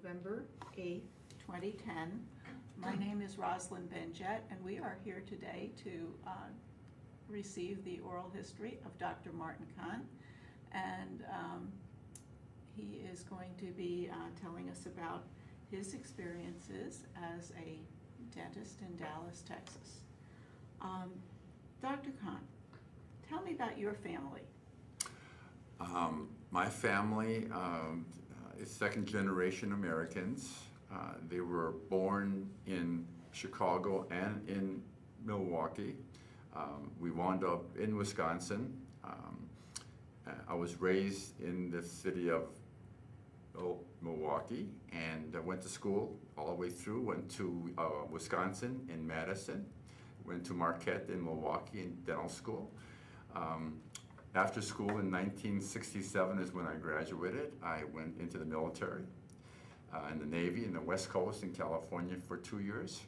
November 8th, 2010. My name is Rosalind Benjet, and we are here today to receive the oral history of Dr. Martin Kahn. And he is going to be telling us about his experiences as a dentist in Dallas, Texas. Dr. Kahn, tell me about your family. My family is second-generation Americans. They were born in Chicago and in Milwaukee. We wound up in Wisconsin. I was raised in the city of Milwaukee and went to school all the way through. Went to Wisconsin in Madison. Went to Marquette in Milwaukee in dental school. After school in 1967 is when I graduated. I went into the military, in the Navy, in the West Coast in California for 2 years.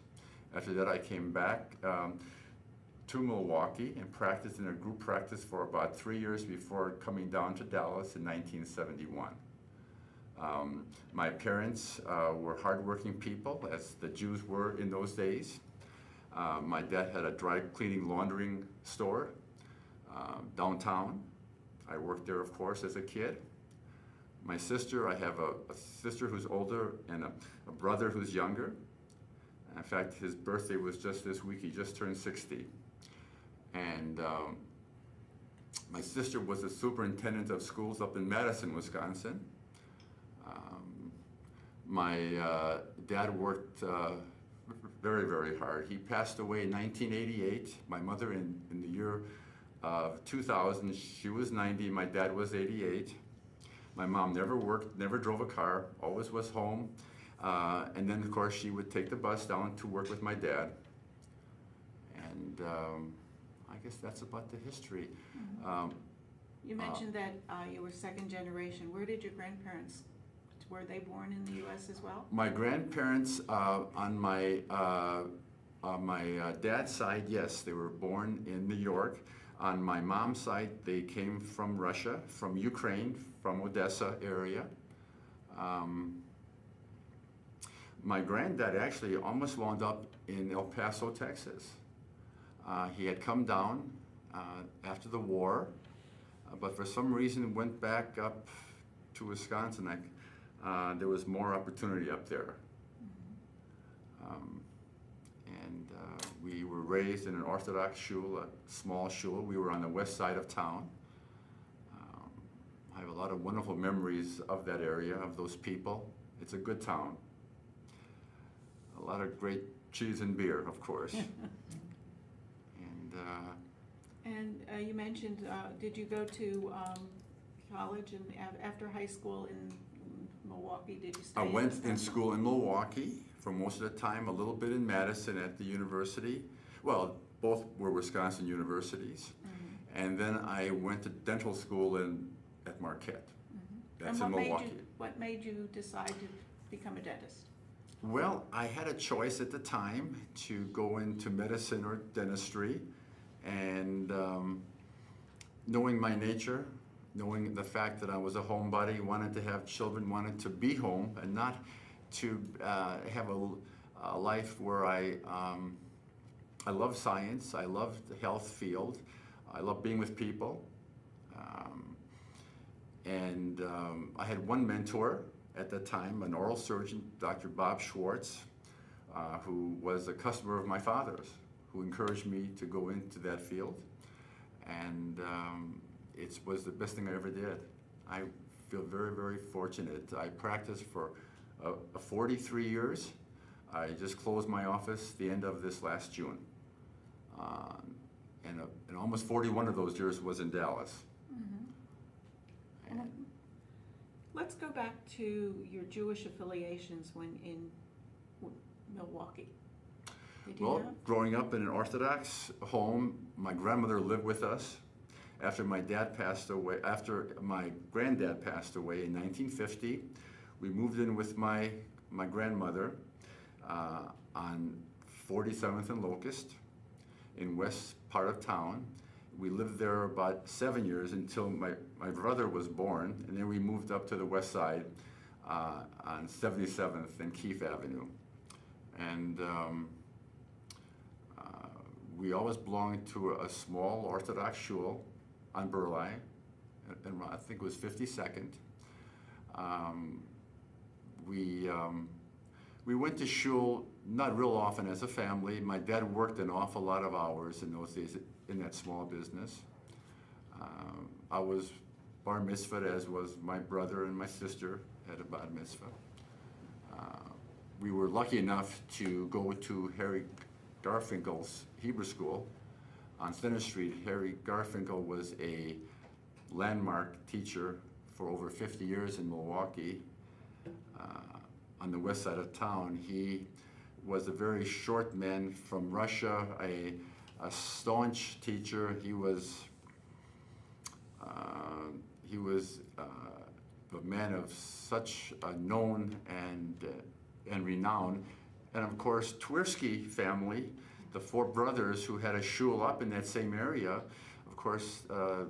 After that, I came back to Milwaukee and practiced in a group practice for about 3 years before coming down to Dallas in 1971. My parents were hardworking people, as the Jews were in those days. My dad had a dry cleaning laundering store downtown. I worked there, of course, as a kid. My sister, I have a sister who's older and a brother who's younger. In fact, his birthday was just this week. He just turned 60. And my sister was the superintendent of schools up in Madison, Wisconsin. My dad worked very, very hard. He passed away in 1988. My mother in the year of 2000, she was 90, my dad was 88. My mom never worked, never drove a car, always was home. And then, of course, she would take the bus down to work with my dad. And I guess that's about the history. Mm-hmm. You mentioned that you were second generation. Where did your grandparents, were they born in the U.S. as well? My grandparents on my dad's side, yes, they were born in New York. On my mom's side, they came from Russia, from Ukraine, from Odessa area. My granddad actually almost wound up in El Paso, Texas. He had come down after the war, but for some reason went back up to Wisconsin. There was more opportunity up there. We were raised in an Orthodox shul, a small shul. We were on the west side of town. I have a lot of wonderful memories of that area, of those people. It's a good town. A lot of great cheese and beer, of course. And you mentioned, did you go to college and after high school in Milwaukee? Did you stay? I went in school in Milwaukee for most of the time, a little bit in Madison at the university. Well, both were Wisconsin universities. Mm-hmm. And then I went to dental school at Marquette. Mm-hmm. That's in Milwaukee. What made you decide to become a dentist? Well, I had a choice at the time to go into medicine or dentistry. And knowing my nature, knowing the fact that I was a homebody, wanted to have children, wanted to be home and not to have a life where I love science, I love the health field, I love being with people. I had one mentor at the time, an oral surgeon, Dr. Bob Schwartz, who was a customer of my father's, who encouraged me to go into that field. And it was the best thing I ever did. I feel very, very fortunate. I practiced for 43 years. I just closed my office the end of this last June. And almost 41 of those years was in Dallas. Mm-hmm. And let's go back to your Jewish affiliations when in Milwaukee. Well, growing up in an Orthodox home, my grandmother lived with us. After my granddad passed away in 1950, we moved in with my grandmother on 47th and Locust in west part of town. We lived there about 7 years until my brother was born, and then we moved up to the west side on 77th and Keefe Avenue. And we always belonged to a small Orthodox shul on Burleigh, and I think it was 52nd. We went to shul not real often as a family. My dad worked an awful lot of hours in those days in that small business. I was bar mitzvahed, as was my brother and my sister at a bar mitzvah. We were lucky enough to go to Harry Garfinkel's Hebrew school on Center Street. Harry Garfinkel was a landmark teacher for over 50 years in Milwaukee. On the west side of town, he was a very short man from Russia, a staunch teacher. He was a man of such known and renown. And of course, Tversky family, the four brothers who had a shul up in that same area, of course,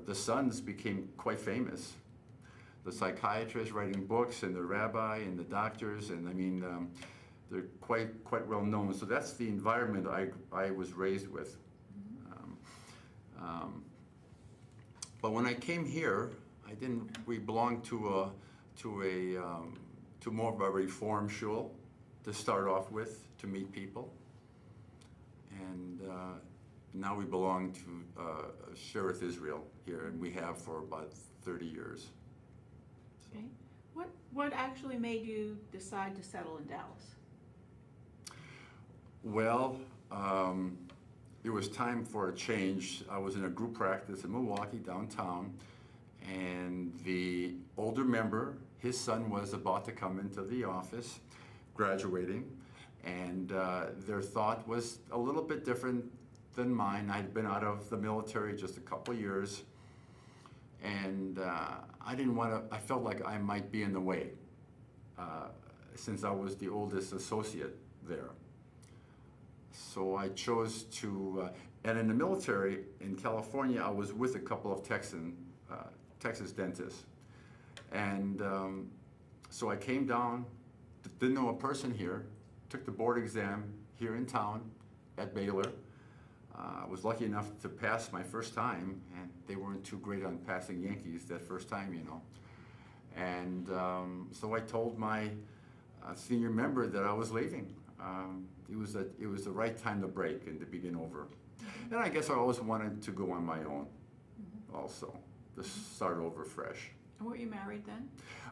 the sons became quite famous. The psychiatrists writing books, and the rabbi, and the doctors, and I mean, they're quite well known. So that's the environment I was raised with. But when I came here, we belonged to more of a reform shul to start off with, to meet people. And now we belong to Sherith Israel here, and we have for about 30 years. Okay. What actually made you decide to settle in Dallas? Well, it was time for a change. I was in a group practice in Milwaukee downtown, and the older member, his son was about to come into the office, graduating, and their thought was a little bit different than mine. I'd been out of the military just a couple years, and I felt like I might be in the way since I was the oldest associate there. So I chose to, and in the military in California, I was with a couple of Texas dentists. And so I came down, didn't know a person here, took the board exam here in town at Baylor. I was lucky enough to pass my first time, and they weren't too great on passing Yankees that first time, you know. And so I told my senior member that I was leaving. It was the right time to break and to begin over. And I guess I always wanted to go on my own also, to start over fresh. And were you married then?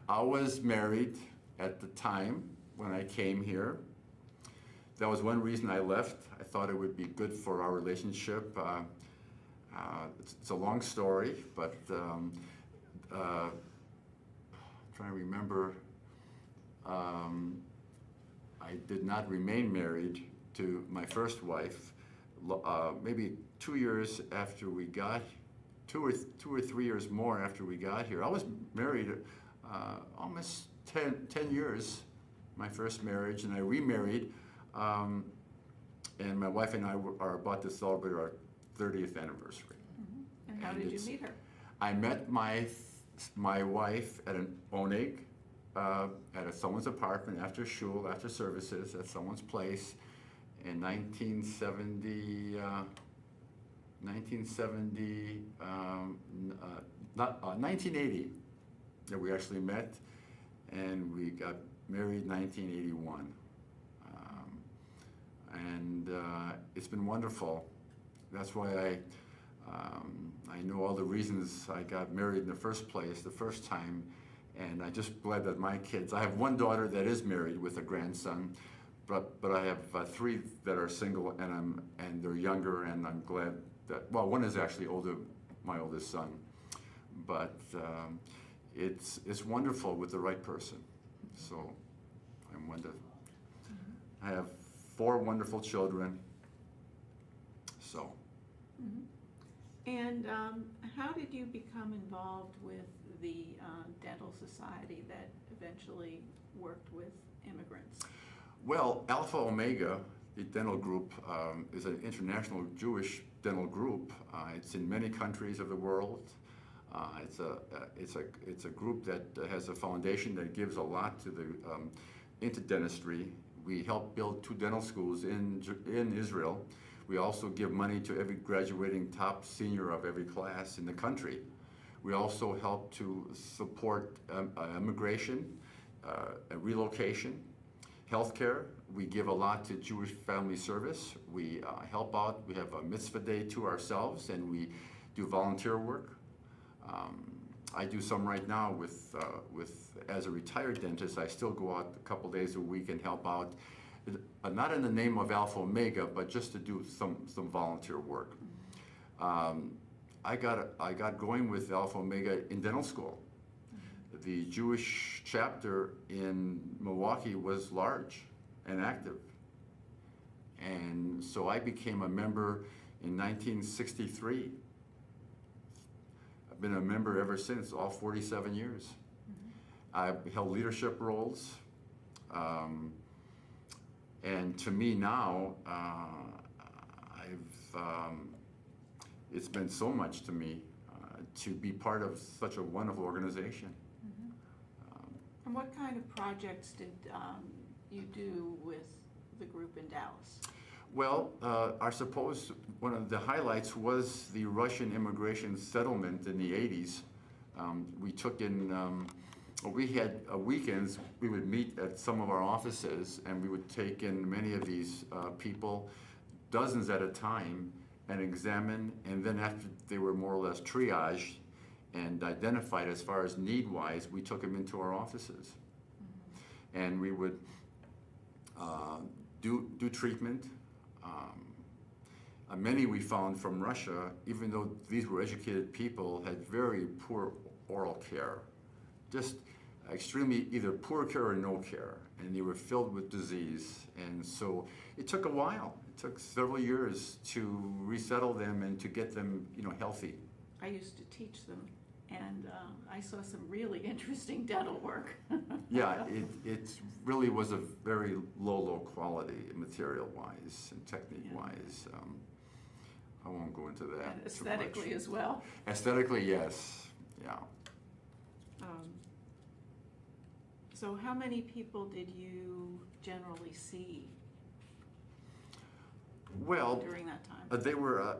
I was married at the time when I came here. That was one reason I left. I thought it would be good for our relationship. It's a long story, but trying to remember, I did not remain married to my first wife. Maybe 2 years after we got, two or 3 years more after we got here. I was married almost 10 years, my first marriage, and I remarried. And my wife and I are about to celebrate our 30th anniversary. Mm-hmm. And how did you meet her? I met my wife at an Oneg, at someone's apartment after shul, after services, at someone's place in 1980. That we actually met, and we got married in 1981. And it's been wonderful. That's why I know all the reasons I got married in the first place, the first time, and I just glad that my kids, I have one daughter that is married with a grandson, but I have three that are single, and they're younger, and I'm glad that, well, one is actually older, my oldest son, but it's wonderful with the right person. So I'm wonderful. I have 4 wonderful children. So. Mm-hmm. And how did you become involved with the dental society that eventually worked with immigrants? Well, Alpha Omega, the dental group, is an international Jewish dental group. It's in many countries of the world. It's a group that has a foundation that gives a lot to the into dentistry. We help build 2 dental schools in Israel. We also give money to every graduating top senior of every class in the country. We also help to support immigration, relocation, healthcare. We give a lot to Jewish Family Service. We help out. We have a mitzvah day to ourselves, and we do volunteer work. I do some right now with as a retired dentist. I still go out a couple days a week and help out, not in the name of Alpha Omega, but just to do some volunteer work. I got going with Alpha Omega in dental school. The Jewish chapter in Milwaukee was large and active. And so I became a member in 1963. I've been a member ever since, all 47 years. I've held leadership roles. And to me now, it's been so much to me to be part of such a wonderful organization. And what kind of projects did you do with the group in Dallas? Well, one of the highlights was the Russian immigration settlement in the 80s. We took in, we had weekends, we would meet at some of our offices, and we would take in many of these people, dozens at a time, and examine, and then after they were more or less triaged and identified as far as need-wise, we took them into our offices. And we would do treatment. Many we found from Russia, even though these were educated people, had very poor oral care. Just extremely either poor care or no care, and they were filled with disease. And so it took a while. It took several years to resettle them and to get them, healthy. I used to teach them, and I saw some really interesting dental work. Yeah, it really was a very low quality material-wise and technique-wise. I won't go into that. And aesthetically as well. Aesthetically, yes. Yeah. So how many people did you generally see during that time? They were,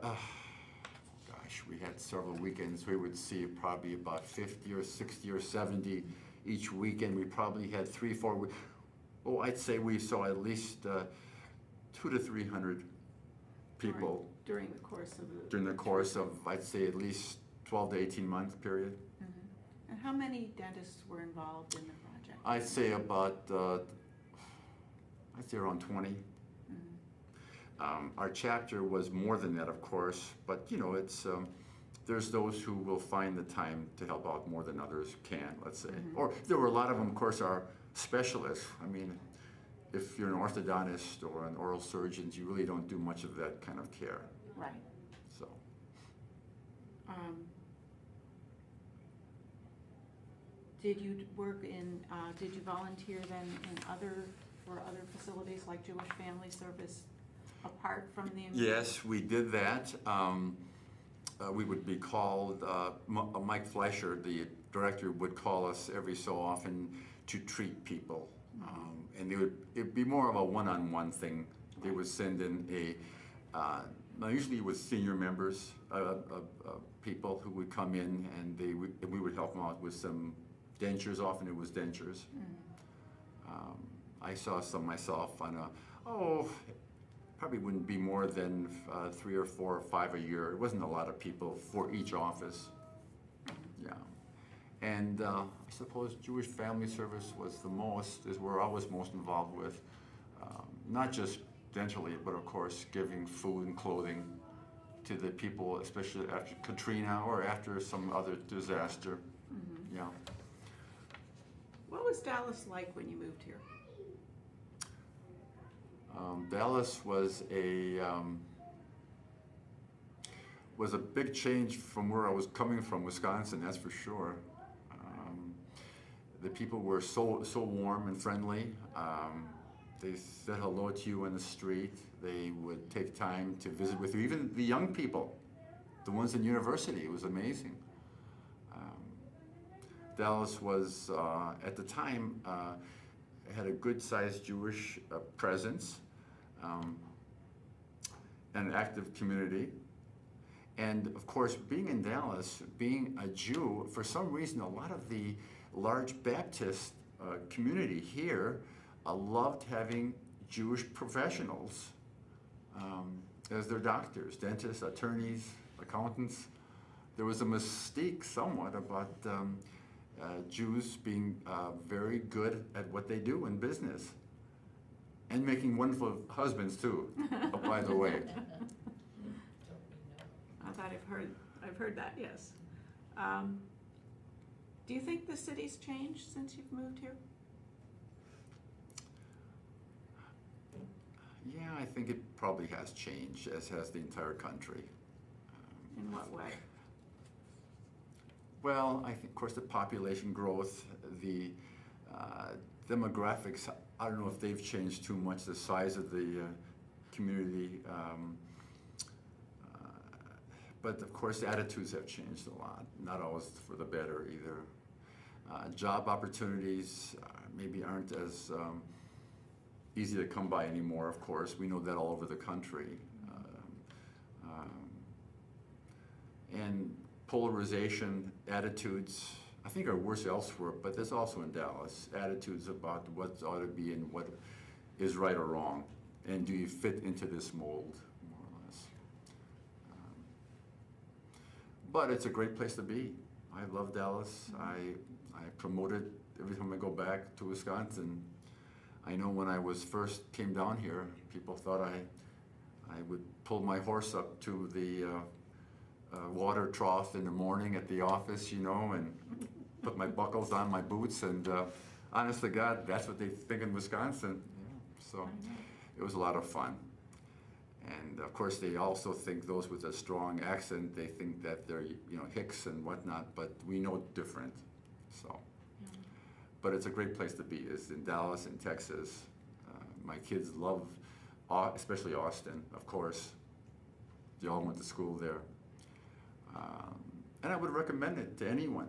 we had several weekends. We would see probably about 50 or 60 or 70 each weekend. We probably had 3, 4, I'd say we saw at least 200 to 300 people. During the course of I'd say at least 12 to 18 month period. Mm-hmm. And how many dentists were involved in the project? I'd say about, around 20. Mm-hmm. Our chapter was more than that, of course, but it's, there's those who will find the time to help out more than others can, let's say. Mm-hmm. Or there were a lot of them, of course, are specialists. I mean, if you're an orthodontist or an oral surgeon, you really don't do much of that kind of care. Right. So. Did you work did you volunteer then for other facilities like Jewish Family Service apart from the? Yes, we did that. We would be called, Mike Fleischer, the director, would call us every so often to treat people. And it'd be more of a one-on-one thing. They would send in usually it was senior members, people who would come in, and we would help them out with some dentures. Often it was dentures. I saw some myself on probably wouldn't be more than 3 or 4 or 5 a year. It wasn't a lot of people for each office. Yeah. And I suppose Jewish Family Service is where I was most involved with, not just dentally, but of course giving food and clothing to the people, especially after Katrina or after some other disaster. Mm-hmm. Yeah. What was Dallas like when you moved here? Dallas was a big change from where I was coming from, Wisconsin, that's for sure. The people were so warm and friendly. They said hello to you in the street. They would take time to visit with you. Even the young people, the ones in university, it was amazing. Dallas was, at the time, had a good-sized Jewish presence, an active community. And of course, being in Dallas, being a Jew, for some reason, a lot of the large Baptist community here loved having Jewish professionals as their doctors, dentists, attorneys, accountants. There was a mystique somewhat about Jews being very good at what they do in business, and making wonderful husbands too, by the way. I thought I've heard that, yes. Do you think the city's changed since you've moved here? Yeah, I think it probably has changed, as has the entire country. In what way? Well, I think, of course, the population growth, the demographics, I don't know if they've changed too much, the size of the community. But of course, attitudes have changed a lot, not always for the better either. Job opportunities maybe aren't as easy to come by anymore, of course. We know that all over the country. And polarization, attitudes, I think are worse elsewhere, but there's also in Dallas, attitudes about what ought to be and what is right or wrong. And do you fit into this mold, more or less? But it's a great place to be. I love Dallas. I promote it every time I go back to Wisconsin. I know when I first came down here, people thought I would pull my horse up to the water trough in the morning at the office, and put my buckles on, my boots, and honest to God, that's what they think in Wisconsin. So it was a lot of fun. And of course, they also think those with a strong accent, they think that they're, hicks and whatnot, but we know different. So, but it's a great place to be. It's in Dallas, in Texas. My kids love, especially Austin, of course. They all went to school there. And I would recommend it to anyone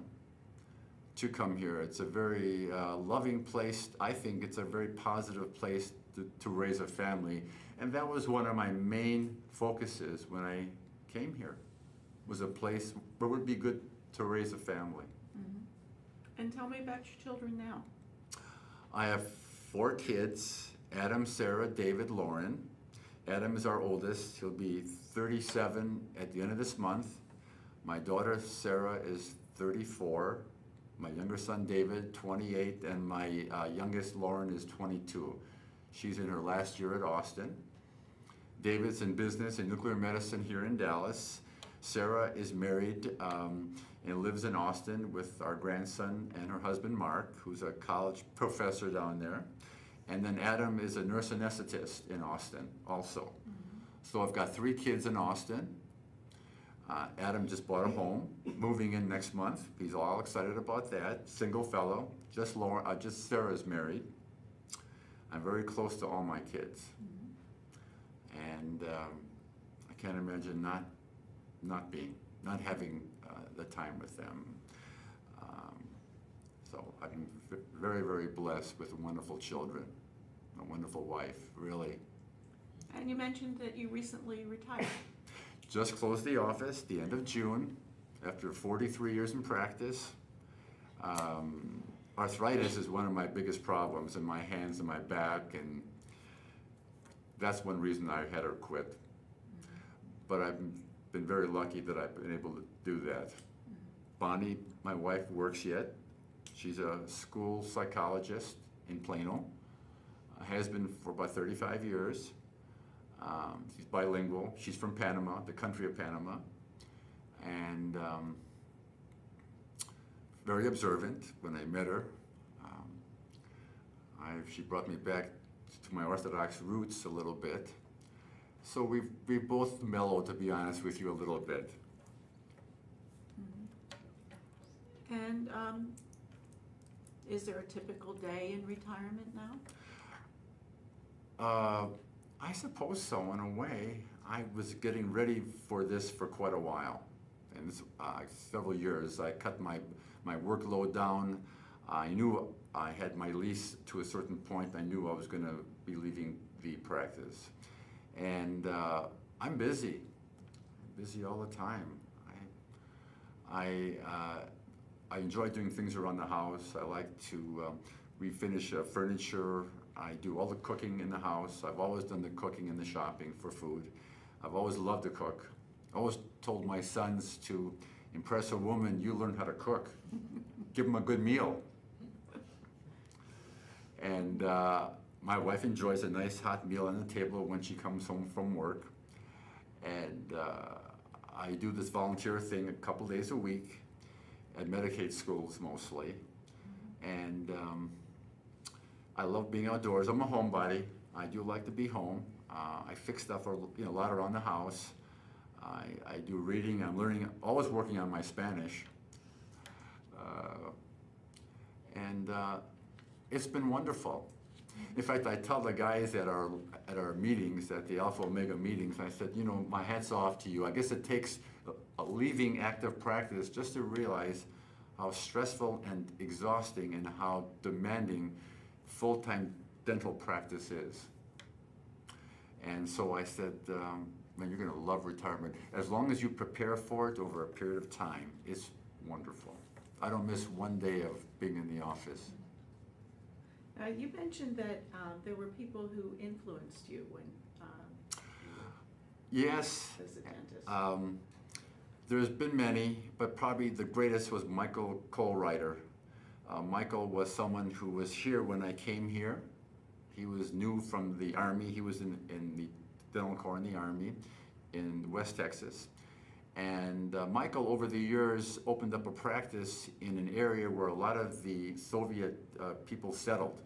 to come here. It's a very loving place. I think it's a very positive place to raise a family. And that was one of my main focuses when I came here, was a place where it would be good to raise a family. Mm-hmm. And tell me about your children now. I have 4 kids, Adam, Sarah, David, Lauren. Adam is our oldest. He'll be 37 at the end of this month. My daughter, Sarah, is 34. My younger son, David, 28. And my youngest, Lauren, is 22. She's in her last year at Austin. David's in business in nuclear medicine here in Dallas. Sarah is married and lives in Austin with our grandson and her husband, Mark, who's a college professor down there. And then Adam is a nurse anesthetist in Austin also. Mm-hmm. So I've got 3 kids in Austin. Adam just bought a home, moving in next month. He's all excited about that. Single fellow. Just Sarah's married. I'm very close to all my kids. Mm-hmm. And I can't imagine not having the time with them. So I'm very, very blessed with wonderful children, a wonderful wife, really. And you mentioned that you recently retired. Just closed the office the end of June after 43 years in practice. Arthritis is one of my biggest problems in my hands and my back, and that's one reason I had her quit. Mm-hmm. But I've been very lucky that I've been able to do that. Mm-hmm. Bonnie, my wife, works yet. She's a school psychologist in Plano, has been for about 35 years. She's bilingual. She's from Panama, the country of Panama, and very observant. When I met her, she brought me back to my Orthodox roots a little bit. So we've both mellowed, to be honest with you, a little bit. Mm-hmm. And is there a typical day in retirement now? I suppose so, in a way. I was getting ready for this for quite a while. and several years. I cut my workload down. I knew I had my lease to a certain point. I knew I was going to be leaving the practice. And I'm busy all the time. I enjoy doing things around the house. I like to refinish furniture. I do all the cooking in the house. I've always done the cooking and the shopping for food. I've always loved to cook. I always told my sons, to impress a woman, you learn how to cook. Give them a good meal. And my wife enjoys a nice hot meal on the table when she comes home from work. And I do this volunteer thing a couple days a week at Medicaid schools mostly. And I love being outdoors. I'm a homebody. I do like to be home. I fix stuff a lot around the house. I do reading. I'm learning, always working on my Spanish. And it's been wonderful. In fact, I tell the guys at our meetings, at the Alpha Omega meetings, I said, my hat's off to you. I guess it takes leaving active practice just to realize how stressful and exhausting and how demanding full-time dental practice is. And so I said, man, you're going to love retirement. As long as you prepare for it over a period of time, it's wonderful. I don't miss one day of being in the office. You mentioned that there were people who influenced you when yes, as a dentist. There's been many, but probably the greatest was Michael Colwriter. Michael was someone who was here when I came here. He was new from the Army. He was in the Dental Corps in the Army in West Texas. And Michael, over the years, opened up a practice in an area where a lot of the Soviet people settled.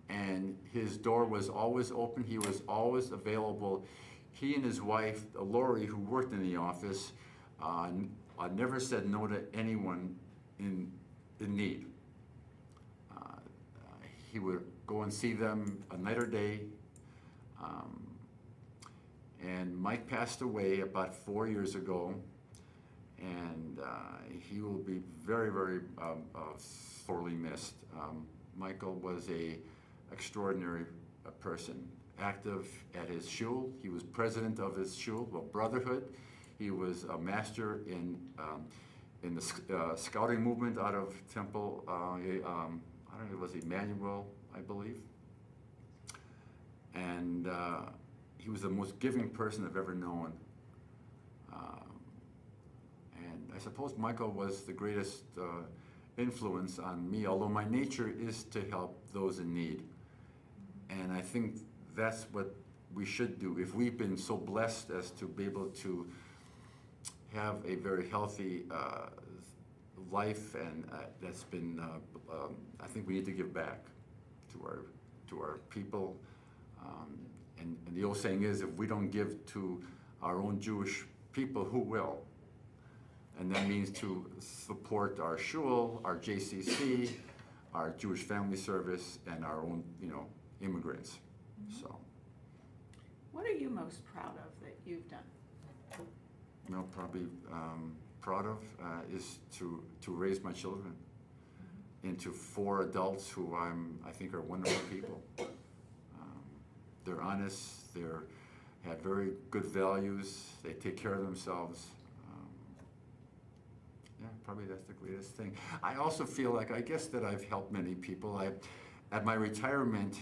And his door was always open. He was always available. He and his wife, Lori, who worked in the office, never said no to anyone in need. He would go and see them a night or day. And Mike passed away about 4 years ago, and he will be very, very sorely missed. Michael was an extraordinary person, active at his shul. He was president of his shul, Brotherhood. He was a master in the scouting movement out of Temple. I don't know, it was Emmanuel, I believe. And he was the most giving person I've ever known. And I suppose Michael was the greatest influence on me, although my nature is to help those in need. And I think that's what we should do. If we've been so blessed as to be able to have a very healthy life, and that's been, I think we need to give back to our people. And the old saying is, if we don't give to our own Jewish people, who will? And that means to support our shul, our JCC, our Jewish Family Service, and our own, immigrants. Mm-hmm. So. What are you most proud of that you've done? Probably proud of is to raise my children into 4 adults who I think are wonderful people. They're honest, they have very good values, they take care of themselves. Probably that's the greatest thing. I also feel like, I guess that I've helped many people. At my retirement,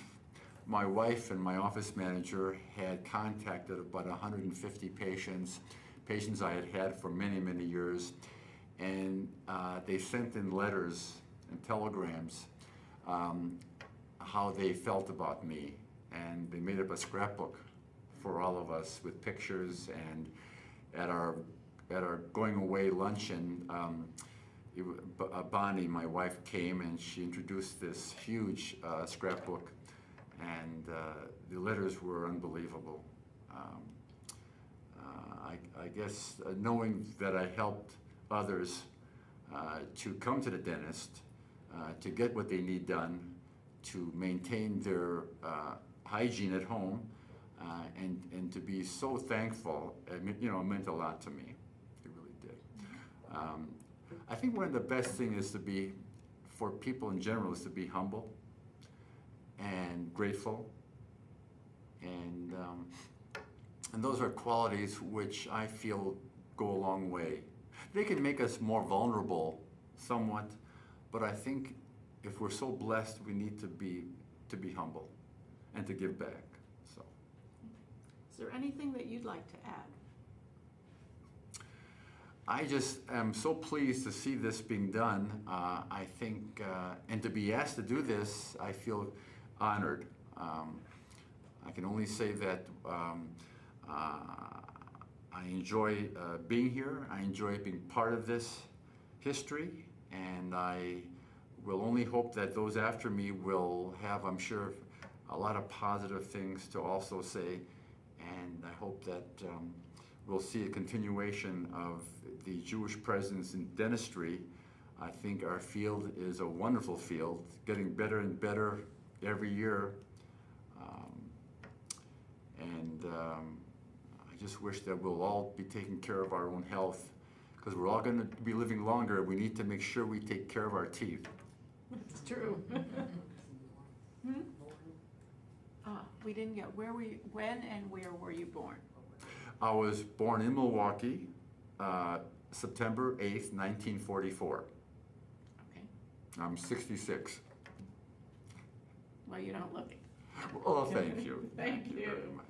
my wife and my office manager had contacted about 150 patients I had had for many, many years, and they sent in letters and telegrams how they felt about me. And they made up a scrapbook for all of us with pictures. And at our going away luncheon, Bonnie, my wife, came and she introduced this huge scrapbook, and the letters were unbelievable. I guess knowing that I helped others to come to the dentist, to get what they need done, to maintain their hygiene at home, and to be so thankful, it meant a lot to me. It really did. I think one of the best things is to be, for people in general, is to be humble and grateful. And those are qualities which I feel go a long way. They can make us more vulnerable somewhat, but I think if we're so blessed, we need to be humble and to give back. So, Is there anything that you'd like to add? I just am so pleased to see this being done. I think, and to be asked to do this, I feel honored. I can only say that I enjoy being here. I enjoy being part of this history, and I will only hope that those after me will have, I'm sure, a lot of positive things to also say, and I hope that we'll see a continuation of the Jewish presence in dentistry. I think our field is a wonderful field, getting better and better every year. I just wish that we'll all be taking care of our own health, because we're all going to be living longer. We need to make sure we take care of our teeth. That's true. We didn't get, when and where were you born? I was born in Milwaukee, September 8th, 1944. Okay. I'm 66. Well, you don't look it. Oh, thank you. Thank you. Very much.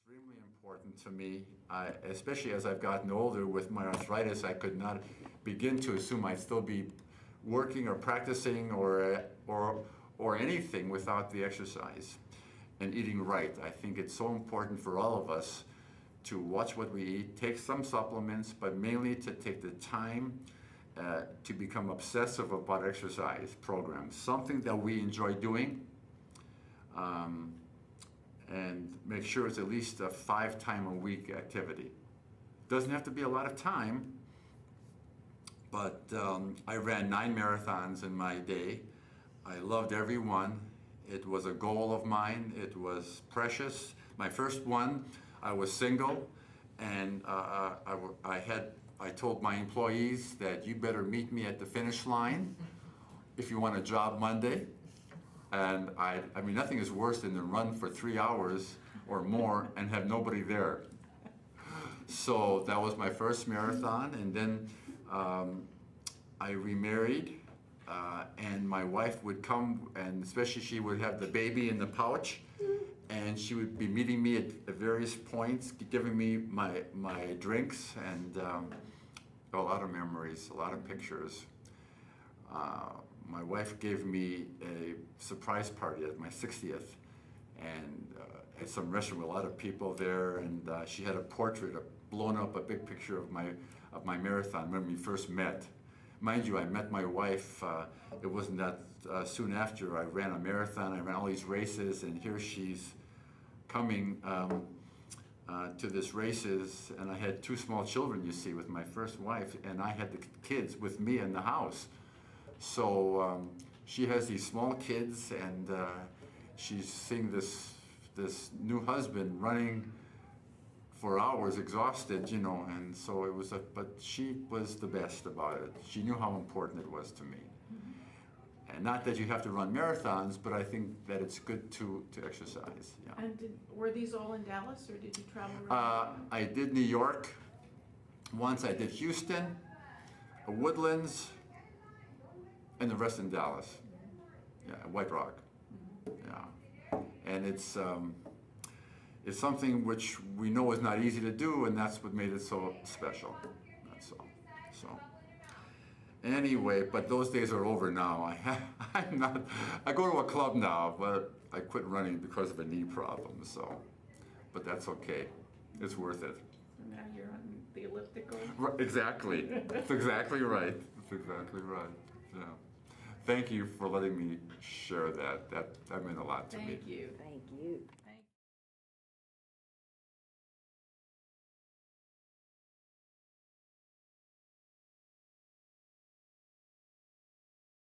Extremely important to me, especially as I've gotten older with my arthritis. I could not begin to assume I'd still be working or practicing or anything without the exercise and eating right. I think it's so important for all of us to watch what we eat, take some supplements, but mainly to take the time to become obsessive about exercise programs, something that we enjoy doing, and make sure it's at least a 5-time-a-week activity. Doesn't have to be a lot of time, but I ran 9 marathons in my day. I loved every one. It was a goal of mine. It was precious. My first one, I was single, and I told my employees that you better meet me at the finish line if you want a job Monday. And I mean, nothing is worse than to run for 3 hours or more and have nobody there. So that was my first marathon, and then I remarried, and my wife would come, and especially she would have the baby in the pouch, and she would be meeting me at various points, giving me my drinks, and a lot of memories, a lot of pictures. My wife gave me a surprise party at my 60th, and at some restaurant with a lot of people there, and she had a portrait, blown up a big picture of my marathon when we first met. Mind you, I met my wife, it wasn't that soon after I ran a marathon. I ran all these races, and here she's coming to this races, and I had 2 small children, you see, with my first wife, and I had the kids with me in the house. So she has these small kids, and she's seeing this new husband running for hours, exhausted, you know, and so it was but she was the best about it. She knew how important it was to me. Mm-hmm. And not that you have to run marathons, but I think that it's good to exercise. Yeah. And were these all in Dallas, or did you travel around? I did New York once. I did Houston, Woodlands, and the rest in Dallas. Yeah, White Rock. Yeah, and it's something which we know is not easy to do, and that's what made it so special. That's all. So anyway, but those days are over now. I'm not. I go to a club now, but I quit running because of a knee problem. So, but that's okay. It's worth it. So now you're on the elliptical. Right, exactly. That's exactly right. That's exactly right. Yeah. Thank you for letting me share that. That meant a lot to me. Thank you. Thank you.